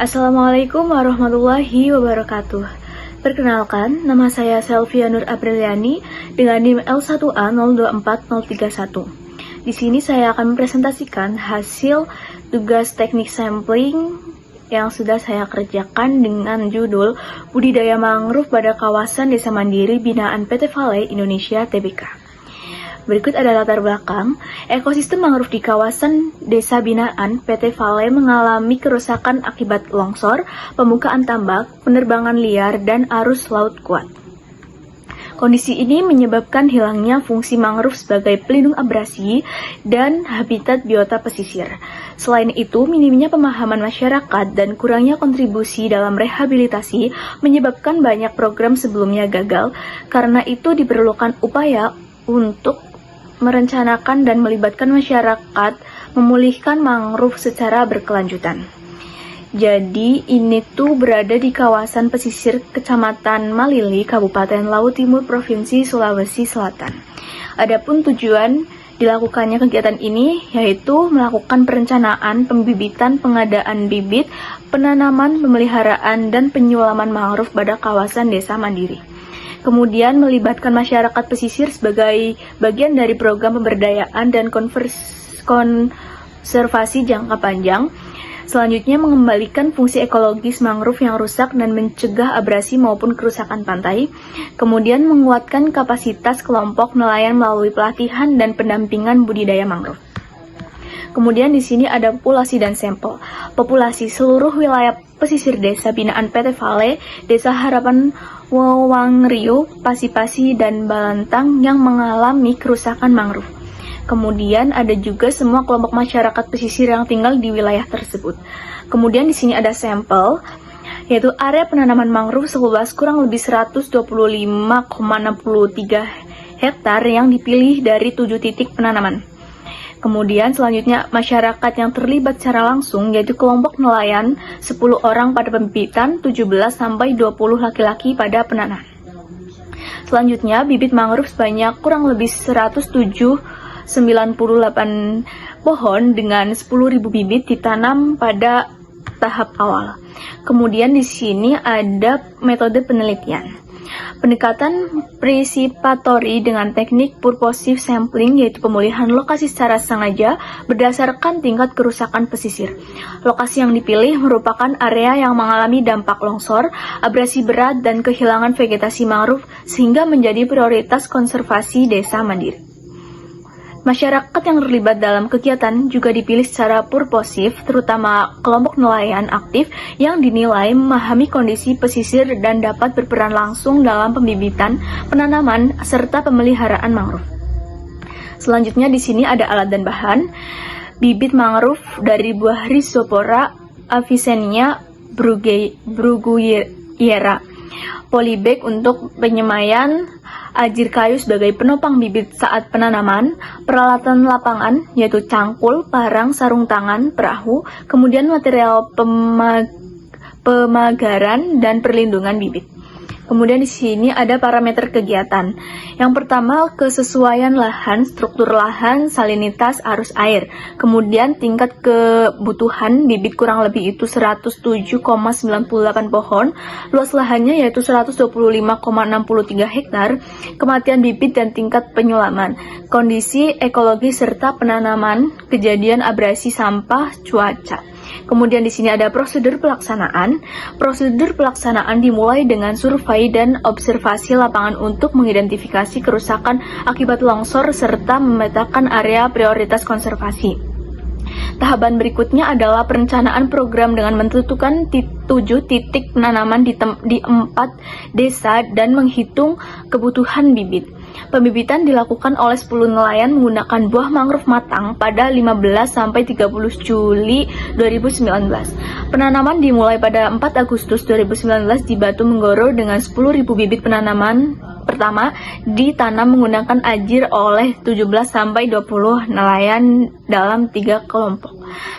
Assalamualaikum warahmatullahi wabarakatuh. Perkenalkan, nama saya Selvia Nur Apriliani dengan NIM L1A024031. Di sini saya akan mempresentasikan hasil tugas teknik sampling yang sudah saya kerjakan dengan judul Budidaya Mangrove pada Kawasan Desa Mandiri Binaan PT Vale Indonesia Tbk. Berikut ada latar belakang. Ekosistem mangrove di kawasan Desa Binaan PT Vale mengalami kerusakan akibat longsor, pembukaan tambak, penerbangan liar, dan arus laut kuat. Kondisi ini menyebabkan hilangnya fungsi mangrove sebagai pelindung abrasi dan habitat biota pesisir. Selain itu, minimnya pemahaman masyarakat dan kurangnya kontribusi dalam rehabilitasi menyebabkan banyak program sebelumnya gagal. Karena itu diperlukan upaya untuk merencanakan dan melibatkan masyarakat memulihkan mangrove secara berkelanjutan. Jadi ini tuh berada di kawasan pesisir Kecamatan Malili, Kabupaten Laut Timur, Provinsi Sulawesi Selatan. Adapun tujuan dilakukannya kegiatan ini yaitu melakukan perencanaan, pembibitan, pengadaan bibit, penanaman, pemeliharaan, dan penyulaman mangrove pada kawasan desa mandiri. Kemudian melibatkan masyarakat pesisir sebagai bagian dari program pemberdayaan dan konservasi jangka panjang. Selanjutnya mengembalikan fungsi ekologis mangrove yang rusak dan mencegah abrasi maupun kerusakan pantai. Kemudian menguatkan kapasitas kelompok nelayan melalui pelatihan dan pendampingan budidaya mangrove. Kemudian di sini ada populasi dan sampel. Populasi seluruh wilayah pesisir desa binaan PT Vale, Desa Harapan Wewangrio, Pasi-Pasi, dan Balantang yang mengalami kerusakan mangrove. Kemudian ada juga semua kelompok masyarakat pesisir yang tinggal di wilayah tersebut. Kemudian di sini ada sampel, yaitu area penanaman mangrove seluas kurang lebih 125,63 hektar yang dipilih dari 7 titik penanaman. Kemudian selanjutnya masyarakat yang terlibat secara langsung yaitu kelompok nelayan 10 orang pada pembibitan, 17-20 laki-laki pada penanaman. Selanjutnya bibit mangrove sebanyak kurang lebih 198 pohon dengan 10.000 bibit ditanam pada tahap awal. Kemudian di sini ada metode penelitian. Pendekatan participatory dengan teknik purposive sampling yaitu pemulihan lokasi secara sengaja berdasarkan tingkat kerusakan pesisir. Lokasi yang dipilih merupakan area yang mengalami dampak longsor, abrasi berat, dan kehilangan vegetasi mangrove sehingga menjadi prioritas konservasi desa mandiri. Masyarakat yang terlibat dalam kegiatan juga dipilih secara purposif, terutama kelompok nelayan aktif yang dinilai memahami kondisi pesisir dan dapat berperan langsung dalam pembibitan, penanaman, serta pemeliharaan mangrove. Selanjutnya di sini ada alat dan bahan. Bibit mangrove dari buah Rhizopora Avicennia bruguyera, polybag untuk penyemaian, ajir kayu sebagai penopang bibit saat penanaman, peralatan lapangan yaitu cangkul, parang, sarung tangan, perahu, kemudian material pemagaran dan perlindungan bibit. Kemudian di sini ada parameter kegiatan. Yang pertama, kesesuaian lahan, struktur lahan, salinitas, arus air. Kemudian tingkat kebutuhan bibit kurang lebih itu 107,98 pohon. Luas lahannya yaitu 125,63 hektar. Kematian bibit dan tingkat penyulaman. Kondisi ekologi serta penanaman, kejadian abrasi sampah, cuaca. Kemudian di sini ada prosedur pelaksanaan. Prosedur pelaksanaan dimulai dengan survei dan observasi lapangan untuk mengidentifikasi kerusakan akibat longsor serta memetakan area prioritas konservasi. Tahapan berikutnya adalah perencanaan program dengan menentukan 7 titik penanaman di 4 desa dan menghitung kebutuhan bibit. Pembibitan dilakukan oleh 10 nelayan menggunakan buah mangrove matang pada 15-30 Juli 2019. Penanaman dimulai pada 4 Agustus 2019 di Batu Menggoro dengan 10.000 bibit penanaman pertama ditanam menggunakan ajir oleh 17-20 nelayan dalam 3 kelompok.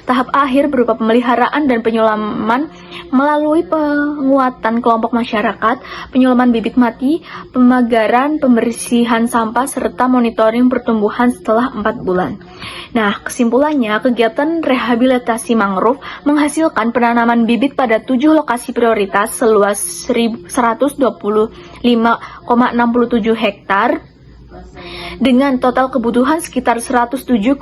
Tahap akhir berupa pemeliharaan dan penyulaman melalui penguatan kelompok masyarakat, penyulaman bibit mati, pemagaran, pembersihan sampah, serta monitoring pertumbuhan setelah 4 bulan. Nah, kesimpulannya, kegiatan rehabilitasi mangrove menghasilkan penanaman bibit pada 7 lokasi prioritas seluas 125,67 hektar dengan total kebutuhan sekitar 107,98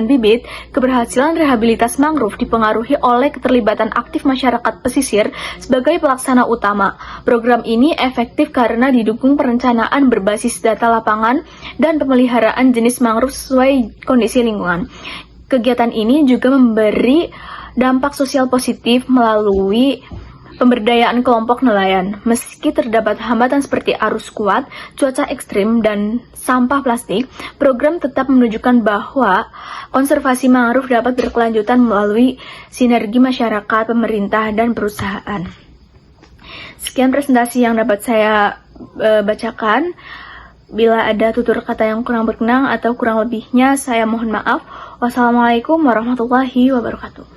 bibit. Keberhasilan rehabilitas mangrove dipengaruhi oleh keterlibatan aktif masyarakat pesisir sebagai pelaksana utama. Program ini efektif karena didukung perencanaan berbasis data lapangan dan pemeliharaan jenis mangrove sesuai kondisi lingkungan. Kegiatan ini juga memberi dampak sosial positif melalui pemberdayaan kelompok nelayan. Meski terdapat hambatan seperti arus kuat, cuaca ekstrim, dan sampah plastik, program tetap menunjukkan bahwa konservasi mangrove dapat berkelanjutan melalui sinergi masyarakat, pemerintah, dan perusahaan. Sekian presentasi yang dapat saya bacakan. Bila ada tutur kata yang kurang berkenan atau kurang lebihnya, saya mohon maaf. Wassalamualaikum warahmatullahi wabarakatuh.